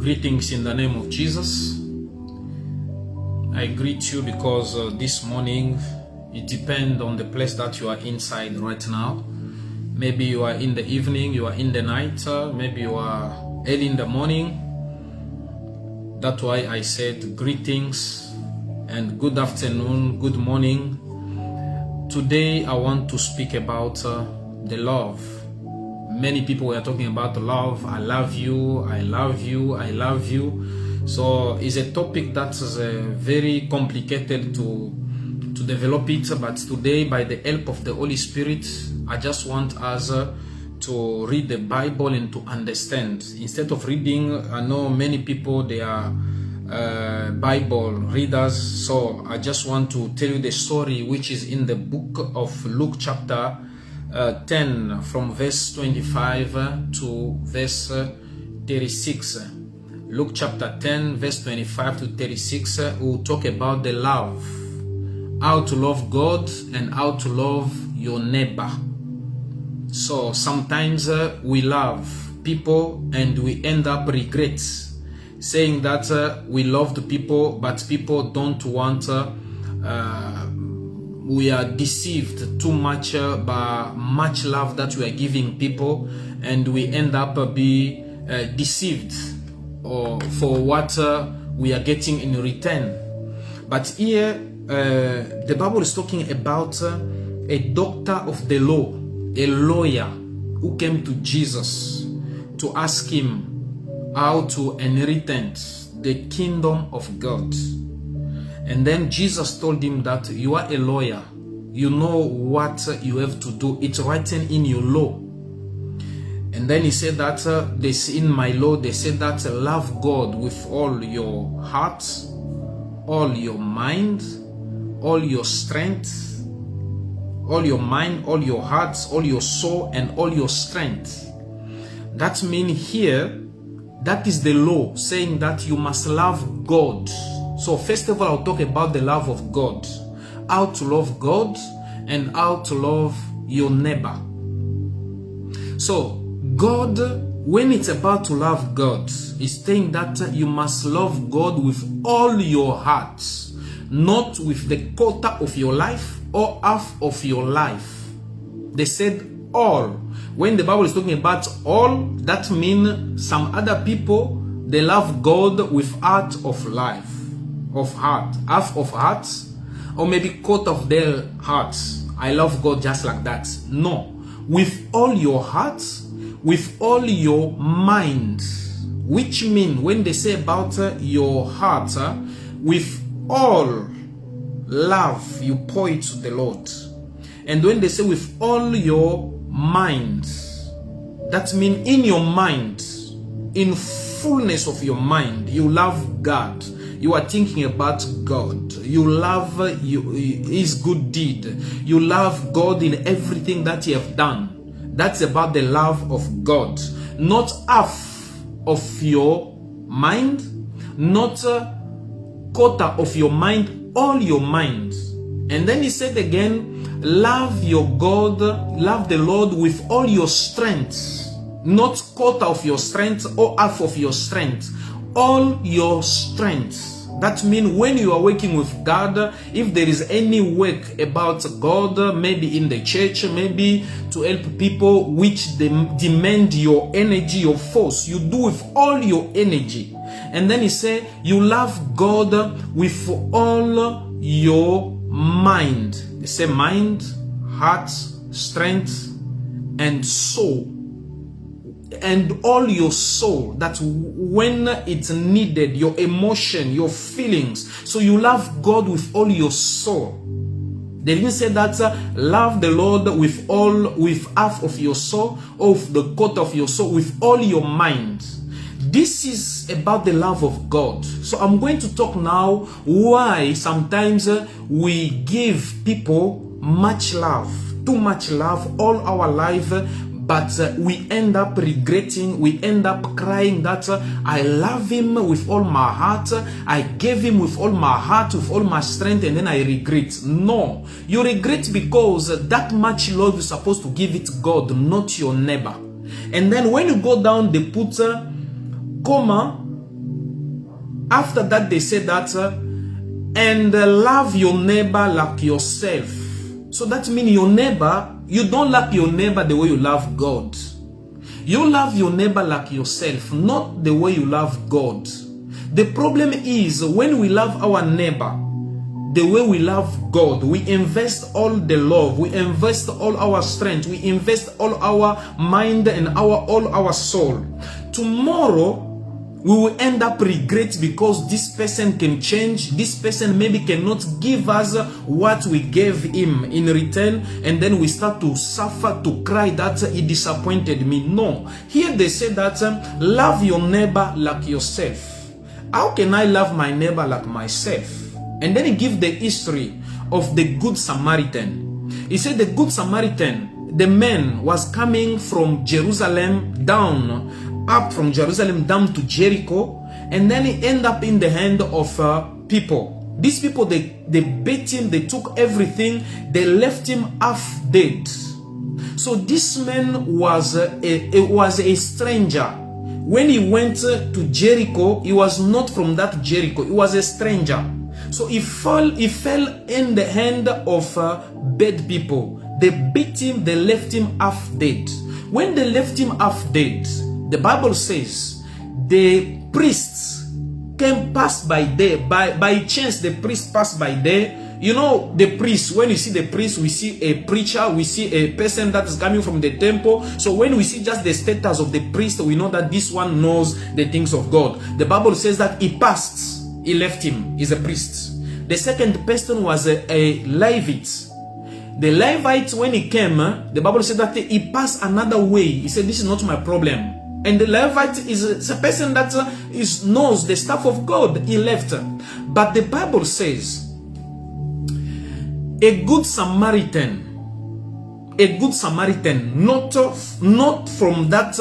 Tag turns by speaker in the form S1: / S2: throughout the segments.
S1: Greetings in the name of Jesus. I greet you because this morning, it depends on the place that you are inside right now. Maybe you are in the evening, you are in the night, maybe you are early in the morning. That's why I said greetings and good afternoon, good morning. Today I want to speak about the love. Many people were talking about love. I love you, I love you, I love you. So it's a topic that is very complicated to develop it, but today by the help of the Holy Spirit, I just want us to read the Bible and to understand. Instead of reading, I know many people, they are Bible readers, so I just want to tell you the story which is in the book of Luke chapter 10 from verse 25 to verse 36. Luke chapter 10 verse 25 to 36 will talk about the love, how to love God and how to love your neighbor. So sometimes we love people and we end up regrets, saying that we love the people, but people don't want. We are deceived too much by much love that we are giving people, and we end up be deceived or for what we are getting in return. But here the Bible is talking about a doctor of the law, a lawyer who came to Jesus to ask him how to inherit the kingdom of God. And then Jesus told him that you are a lawyer, you know what you have to do, it's written in your law. And then he said that in my law, they said that love God with all your heart, all your mind, all your strength, all your mind, all your heart, all your soul, and all your strength. That means here, that is the law, saying that you must love God. So first of all, I'll talk about the love of God, how to love God and how to love your neighbor. So God, when it's about to love God, is saying that you must love God with all your heart, not with the quarter of your life or half of your life. They said all. When the Bible is talking about all, that means some other people, they love God with heart of life, of heart, half of heart, or maybe quarter of their hearts. I love God just like that. No, with all your heart, with all your mind, which means when they say about your heart, with all love you pour it to the Lord. And when they say with all your mind, that means in your mind, in fullness of your mind, you love God. You are thinking about God. You love His good deed. You love God in everything that He have done. That's about the love of God. Not half of your mind, not a quarter of your mind, all your mind. And then he said again, love your God, love the Lord with all your strength. Not quarter of your strength or half of your strength. All your strength. That means when you are working with God, if there is any work about God, maybe in the church, maybe to help people which demand your energy, your force, you do with all your energy. And then he said, you love God with all your mind. They say mind, heart, strength, and soul. And all your soul, that when it's needed, your emotion, your feelings. So you love God with all your soul. They didn't say that love the Lord with half of your soul, or with the quarter of your soul, with all your mind. This is about the love of God. So I'm going to talk now why sometimes we give people much love, too much love all our life, but we end up regretting, we end up crying that I love him with all my heart, I gave him with all my heart, with all my strength, and then I regret. No, you regret because that much love you're supposed to give it God, not your neighbor. And then when you go down, they put comma after that they said that, and love your neighbor like yourself. So that means your neighbor, you don't love your neighbor the way you love God. You love your neighbor like yourself, not the way you love God. The problem is when we love our neighbor the way we love God, we invest all the love, we invest all our strength, we invest all our mind and all our soul. Tomorrow, we will end up regret because this person can change. This person maybe cannot give us what we gave him in return, and then we start to suffer, to cry that he disappointed me. No. Here they say that love your neighbor like yourself. How can I love my neighbor like myself? And then he gives the history of the Good Samaritan. He said the Good Samaritan, the man was coming from Jerusalem up from Jerusalem down to Jericho, and then he ended up in the hand of people. These people, they beat him, they took everything, they left him half dead. So this man was a stranger. When he went to Jericho, he was not from that Jericho, he was a stranger. So he fell in the hand of bad people. They beat him, they left him half dead. When they left him half dead, the Bible says the priests came past by there. By chance, the priest passed by there. You know, the priest, when you see the priest, we see a preacher, we see a person that is coming from the temple. So when we see just the status of the priest, we know that this one knows the things of God. The Bible says that he passed. He left him. He's a priest. The second person was a Levite. The Levite, when he came, the Bible said that he passed another way. He said, this is not my problem. And the Levite is a person that knows the stuff of God. He left. But the Bible says, a good Samaritan, not from that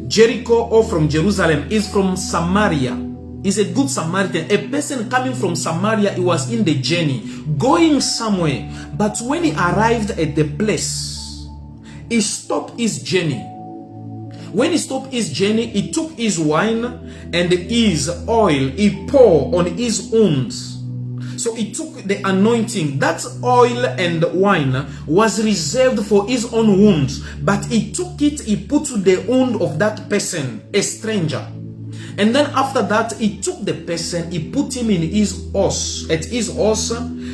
S1: Jericho or from Jerusalem, is from Samaria. Is a good Samaritan, a person coming from Samaria. He was in the journey, going somewhere. But when he arrived at the place, he stopped his journey. When he stopped his journey, he took his wine and his oil, he poured on his wounds. So he took the anointing. That oil and wine was reserved for his own wounds, but he took it, he put to the wound of that person, a stranger. And then after that, he took the person, he put him in his horse, at his horse.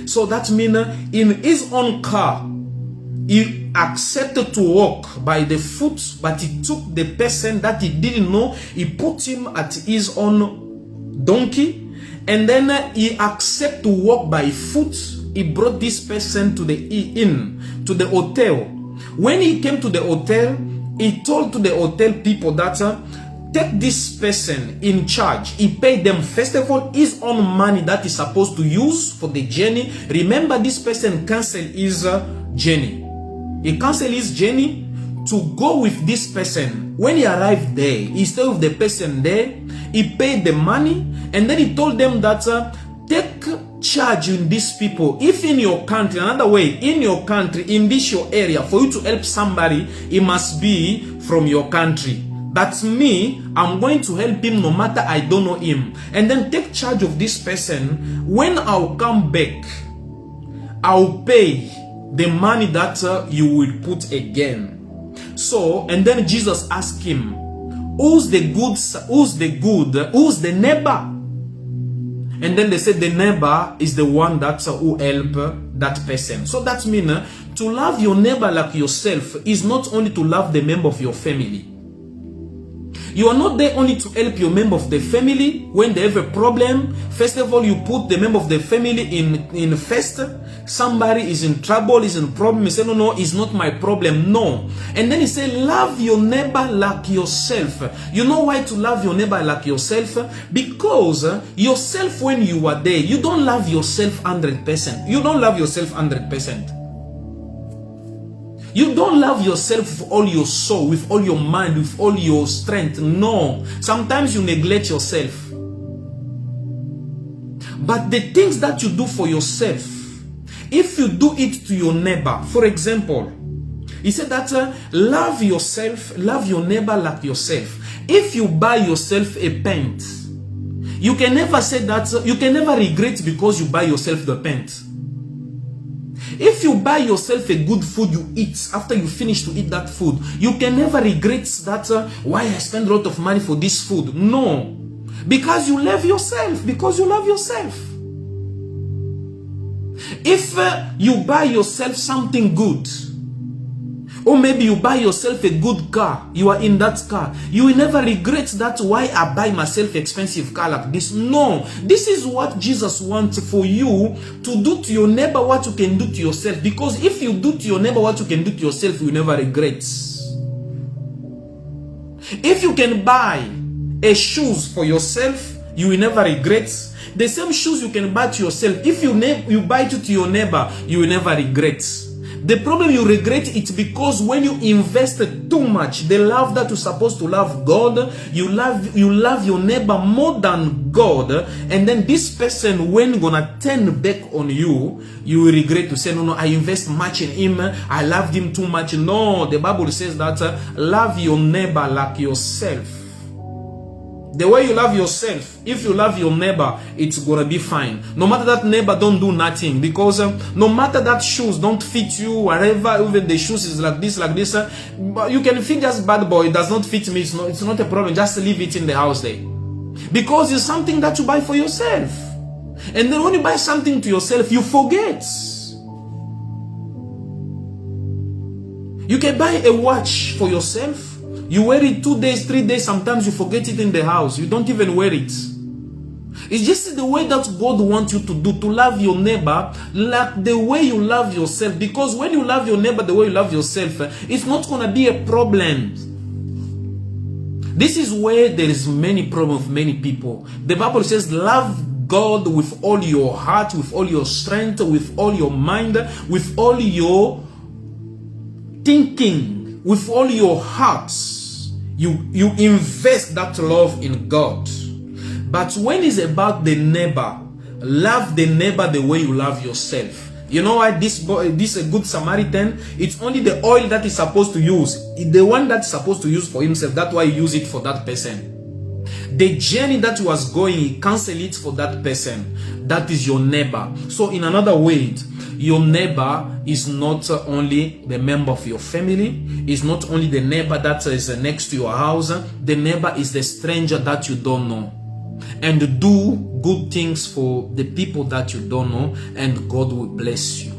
S1: So that means in his own car, he accepted to walk by the foot, but he took the person that he didn't know, he put him at his own donkey, and then he accepted to walk by foot. He brought this person to the inn, to the hotel. When he came to the hotel, he told to the hotel people that take this person in charge. He paid them, first of all, his own money that he's supposed to use for the journey. Remember, this person canceled his journey. He canceled his journey to go with this person. When he arrived there, he stayed with the person there. He paid the money, and then he told them that take charge in these people. If in your country, another way, in your country, in this your area, for you to help somebody, it must be from your country. But me, I'm going to help him no matter I don't know him. And then take charge of this person. When I'll come back, I'll pay the money that you will put again. So, and then Jesus asked him, who's the neighbor? And then they said the neighbor is the one that who help that person. So that means to love your neighbor like yourself is not only to love the member of your family. You are not there only to help your member of the family when they have a problem. First of all, you put the member of the family in first. Somebody is in trouble, is in problem. You say, no, it's not my problem. No. And then he said, love your neighbor like yourself. You know why to love your neighbor like yourself? Because yourself, when you are there, you don't love yourself 100%. You don't love yourself 100%. You don't love yourself with all your soul, with all your mind, with all your strength. No. Sometimes you neglect yourself. But the things that you do for yourself, if you do it to your neighbor, for example, he said that love yourself, love your neighbor like yourself. If you buy yourself a paint, You can never say that, you can never regret because you buy yourself the pant. If you buy yourself a good food you eat, after you finish to eat that food, you can never regret that, why I spend a lot of money for this food. No. Because you love yourself. Because you love yourself. If you buy yourself something good, or maybe you buy yourself a good car, you are in that car, you will never regret that, why I buy myself expensive car like this. No, this is what Jesus wants for you, to do to your neighbor what you can do to yourself. Because if you do to your neighbor what you can do to yourself, you will never regret. If you can buy a shoes for yourself, you will never regret. The same shoes you can buy to yourself, if you buy it to your neighbor, you will never regret. The problem you regret it because when you invested too much, the love that you're supposed to love God, you love your neighbor more than God, and then this person, when gonna turn back on you, you will regret to say, no, I invest much in him, I loved him too much. No, the Bible says that love your neighbor like yourself. The way you love yourself, if you love your neighbor, it's gonna be fine. No matter that neighbor don't do nothing, because no matter that shoes don't fit you, whatever, even the shoes is like this, you can think just bad boy, it does not fit me, it's not a problem, just leave it in the house there. Because it's something that you buy for yourself. And then when you buy something to yourself, you forget. You can buy a watch for yourself. You wear it 2 days, 3 days, sometimes you forget it in the house. You don't even wear it. It's just the way that God wants you to do, to love your neighbor like the way you love yourself. Because when you love your neighbor the way you love yourself, it's not going to be a problem. This is where there is many problems with many people. The Bible says, love God with all your heart, with all your strength, with all your mind, with all your thinking, with all your hearts. You invest that love in God. But when it's about the neighbor, love the neighbor the way you love yourself. You know why this a good Samaritan? It's only the oil that he's supposed to use. The one that's supposed to use for himself. That's why he use it for that person. The journey that he was going, he cancel it for that person. That is your neighbor. So in another way, your neighbor is not only the member of your family, is not only the neighbor that is next to your house. The neighbor is the stranger that you don't know. And do good things for the people that you don't know, and God will bless you.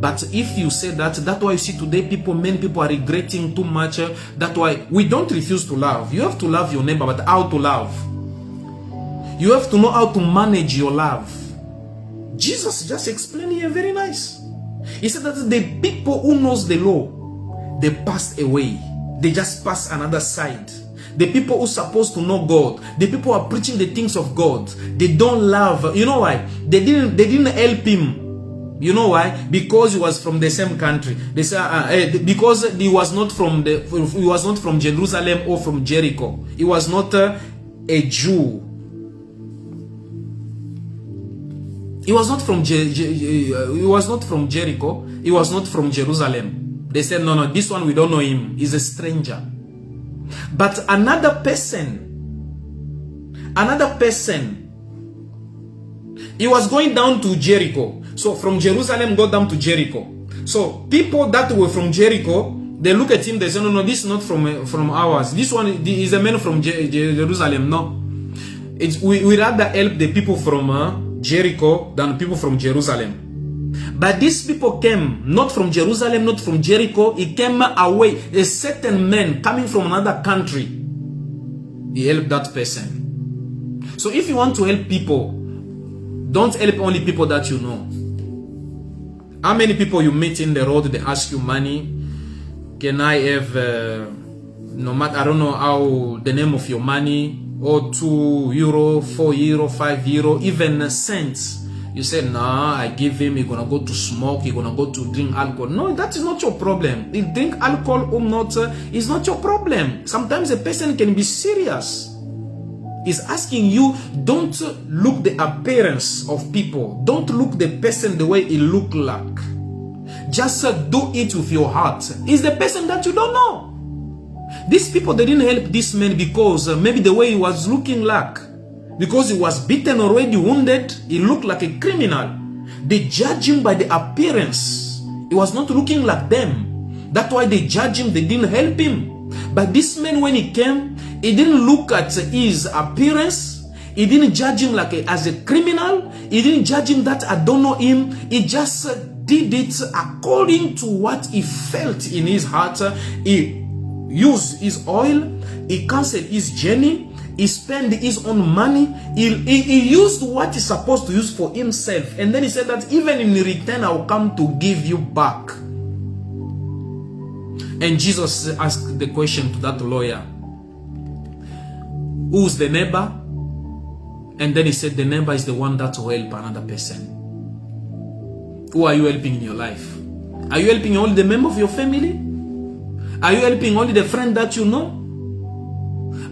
S1: But if you say that, that's why you see today many people are regretting too much. That's why we don't refuse to love. You have to love your neighbor, but how to love? You have to know how to manage your love. Jesus just explained here very nice. He said that the people who knows the law, they passed away. They just passed another side. The people who are supposed to know God, the people who are preaching the things of God, they don't love. You know why? They didn't help him. You know why? Because he was from the same country. They say because he was not from Jerusalem or from Jericho. He was not a Jew. He was not from he was not from Jericho. He was not from Jerusalem. They said, no, this one we don't know him. He's a stranger. But another person, he was going down to Jericho. So from Jerusalem, go down to Jericho. So people that were from Jericho, they look at him, they say, no, this is not from ours. This one is a man from Jerusalem. No. We rather help the people from Jericho than people from Jerusalem. But these people came not from Jerusalem, not from Jericho. He came away. A certain man coming from another country, he helped that person. So if you want to help people, don't help only people that you know. How many people you meet in the road, they ask you money? Can I have no matter, I don't know how the name of your money, or €2, €4, €5, even cents. You say, nah, I give him, he's gonna go to smoke, he's gonna go to drink alcohol. No, that is not your problem. If drink alcohol or not, is not your problem. Sometimes a person can be serious. He's asking you, don't look the appearance of people. Don't look the person the way he look like. Just do it with your heart. It's the person that you don't know. These people, they didn't help this man because maybe the way he was looking like. Because he was beaten already, wounded, he looked like a criminal. They judge him by the appearance. He was not looking like them. That's why they judge him, they didn't help him. But this man, when he came, he didn't look at his appearance. He didn't judge him like as a criminal. He didn't judge him that I don't know him. He just did it according to what he felt in his heart. He used his oil. He canceled his journey. He spent his own money. He used what he's supposed to use for himself. And then he said that even in return, I will come to give you back. And Jesus asked the question to that lawyer, who's the neighbor? And then he said, the neighbor is the one that will help another person. Who are you helping in your life? Are you helping only the member of your family? Are you helping only the friend that you know?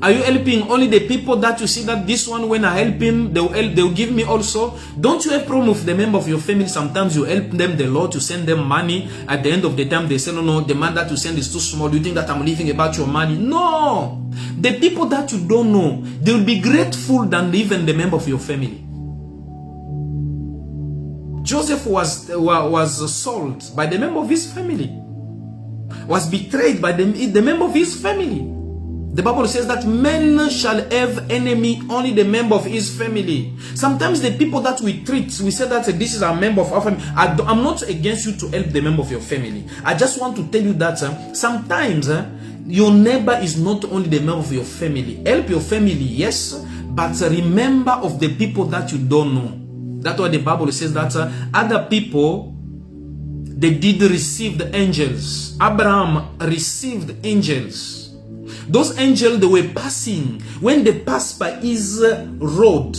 S1: Are you helping only the people that you see that this one, when I help him, they'll give me also? Don't you have problem with the member of your family? Sometimes you help them the Lord to send them money. At the end of the time, they say, no, the man that you send is too small. Do you think that I'm living about your money? No. The people that you don't know, they will be grateful than even the member of your family. Joseph was sold by the member of his family. Was betrayed by the member of his family. The Bible says that men shall have enemy only the member of his family. Sometimes the people that we treat, we say that this is a member of our family. I'm not against you to help the member of your family. I just want to tell you that sometimes your neighbor is not only the member of your family. Help your family, yes, but remember of the people that you don't know. That's why the Bible says that other people, they did receive the angels. Abraham received angels. Those angels, they were passing. When they passed by his road,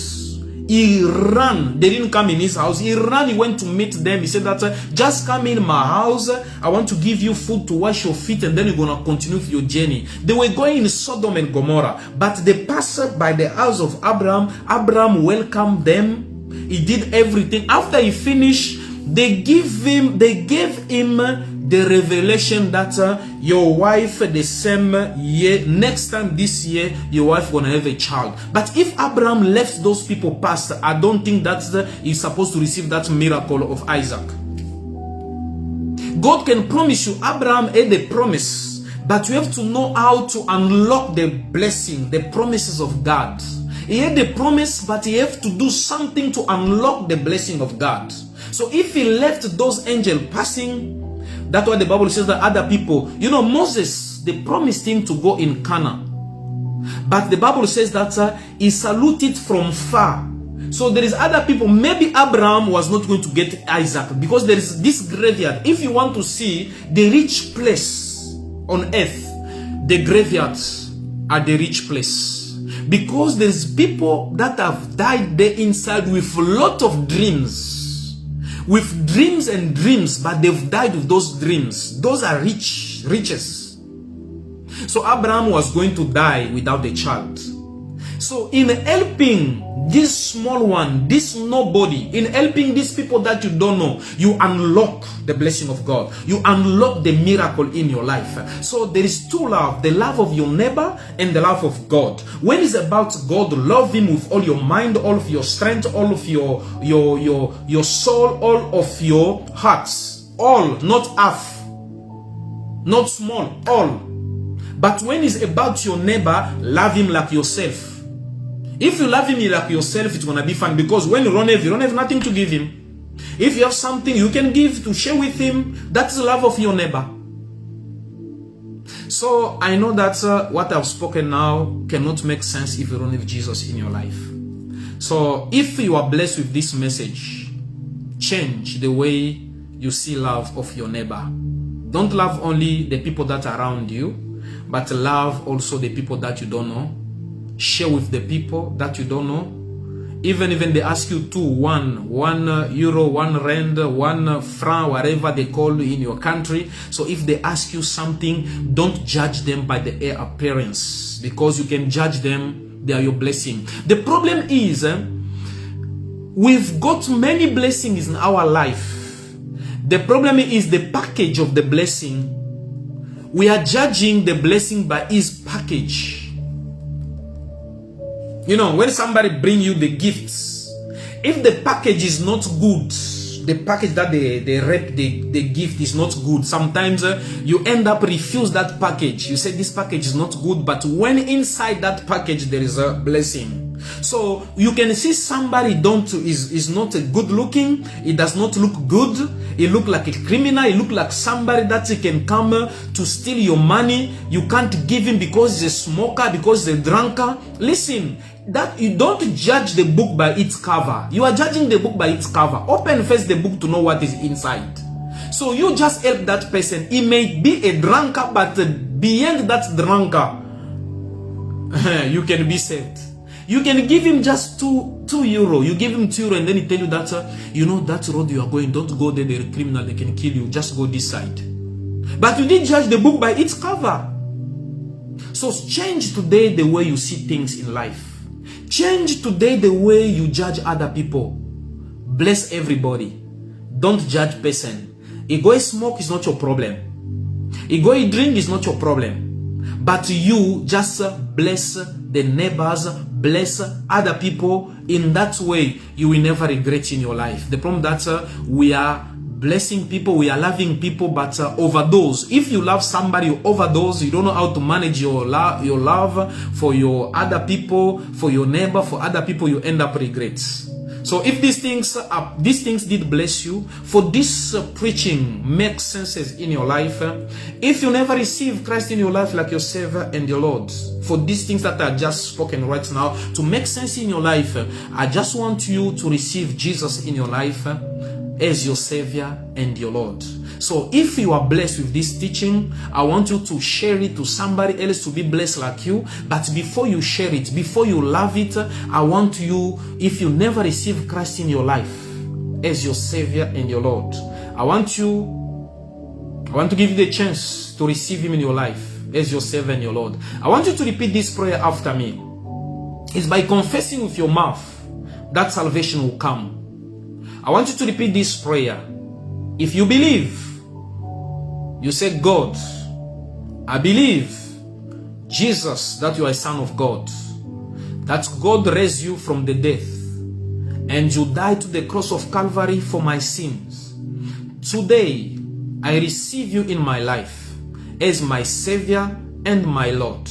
S1: he ran. They didn't come in his house. He ran. He went to meet them. He said that, just come in my house. I want to give you food to wash your feet, and then you're going to continue with your journey. They were going in Sodom and Gomorrah, but they passed by the house of Abraham. Abraham welcomed them. He did everything. After he finished, they gave him the revelation that your wife the same year, next time this year, your wife gonna have a child. But if Abraham left those people past, I don't think that he's supposed to receive that miracle of Isaac. God can promise you. Abraham had a promise, but you have to know how to unlock the blessing, the promises of God. He had a promise, but he have to do something to unlock the blessing of God. So if he left those angels passing, that's why the Bible says that other people, Moses, they promised him to go in Canaan. But the Bible says that he saluted from far. So there is other people. Maybe Abraham was not going to get Isaac because there is this graveyard. If you want to see the rich place on earth, the graveyards are the rich place. Because there's people that have died there inside with a lot of dreams. With dreams and dreams, but they've died with those dreams. Those are riches. So Abraham was going to die without a child. So in helping this small one, this nobody, in helping these people that you don't know, you unlock the blessing of God. You unlock the miracle in your life. So there is two love, the love of your neighbor and the love of God. When it's about God, love him with all your mind, all of your strength, all of your soul, all of your hearts. All, not half, not small, all. But when it's about your neighbor, love him like yourself. If you love him like yourself, it's going to be fun. Because when you don't have nothing to give him. If you have something you can give to share with him, that's the love of your neighbor. So I know that what I've spoken now cannot make sense if you don't have Jesus in your life. So if you are blessed with this message, change the way you see love of your neighbor. Don't love only the people that are around you, but love also the people that you don't know. Share with the people that you don't know. Even they ask you to one euro, 1 rand, 1 franc, whatever they call you in your country. So if they ask you something, don't judge them by the appearance, because you can judge them. They are your blessing. The problem is we've got many blessings in our life. The problem is the package of the blessing. We are judging the blessing by its package. You know, when somebody bring you the gifts, if the package is not good, the package that they wrap the gift is not good, sometimes you end up refuse that package. You say this package is not good, but when inside that package there is a blessing. So you can see somebody is not a good looking, it does not look good, it look like a criminal, it look like somebody that can come to steal your money. You can't give him because he's a smoker, because he's a drunkard. Listen, that you don't judge the book by its cover. You are judging the book by its cover. Open first the book to know what is inside. So you just help that person. He may be a drunkard, but beyond that drunkard, you can be saved. You can give him just €2. You give him €2 and then he tell you that, you know, that road you are going, don't go there, they're a criminal, they can kill you, just go this side. But you didn't judge the book by its cover. So change today the way you see things in life. Change today the way you judge other people. Bless everybody. Don't judge person. If go smoke is not your problem. If go drink is not your problem. But you just bless the neighbors, bless other people. In that way, you will never regret in your life. The problem that we are blessing people, we are loving people, but overdose. If you love somebody, you overdose. You don't know how to manage your love for your other people, for your neighbor, for other people. You end up regrets. So if these things did bless you, for this preaching makes sense in your life, if you never receive Christ in your life like your Savior and your Lord, for these things that are just spoken right now to make sense in your life, I just want you to receive Jesus in your life as your Savior and your Lord. So if you are blessed with this teaching, I want you to share it to somebody else to be blessed like you. But before you share it, before you love it, I want you, if you never receive Christ in your life as your Savior and your Lord, I want to give you the chance to receive Him in your life as your Savior and your Lord. I want you to repeat this prayer after me. It's by confessing with your mouth that salvation will come. I want you to repeat this prayer. If you believe, you say, God, I believe, Jesus, that you are a son of God, that God raised you from the death, and you died to the cross of Calvary for my sins. Today, I receive you in my life as my Savior and my Lord.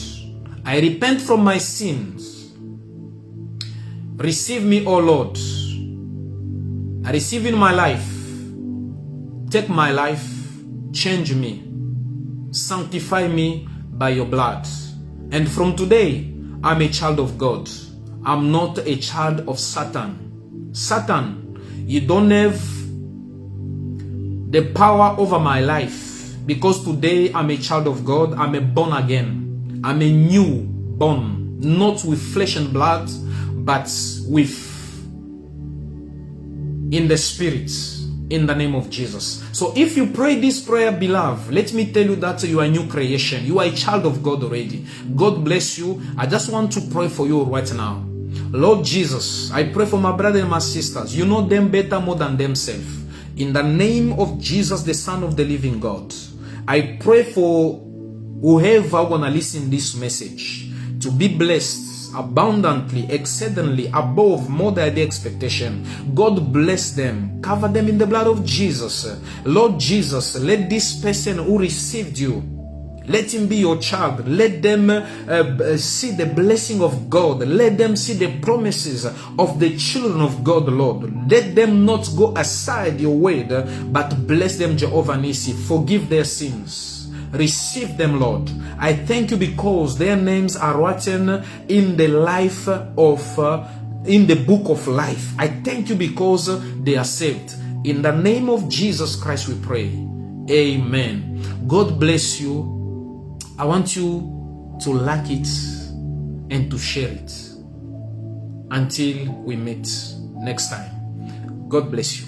S1: I repent from my sins. Receive me, O Lord. I receive in my life. Take my life, change me, sanctify me by your blood. And from today, I'm a child of God. I'm not a child of Satan. Satan, you don't have the power over my life, because today I'm a child of God. I'm a born again. I'm a new born, not with flesh and blood, but with in the Spirit, in the name of Jesus. So if you pray this prayer, beloved, let me tell you that you are a new creation. You are a child of God already. God bless you. I just want to pray for you right now. Lord Jesus, I pray for my brothers and my sisters. You know them better more than themselves. In the name of Jesus, the Son of the living God, I pray for whoever gonna listen this message to be blessed abundantly, exceedingly, above more than the expectation. God bless them, cover them in the blood of Jesus. Lord Jesus, let this person who received you, let him be your child. Let them see the blessing of God. Let them see the promises of the children of God, Lord. Let them not go aside your word, but bless them, Jehovah Nissi. Forgive their sins. Receive them, Lord. I thank you because their names are written in the life of, in the book of life. I thank you because they are saved. In the name of Jesus Christ we pray. Amen. God bless you. I want you to like it and to share it. Until we meet next time. God bless you.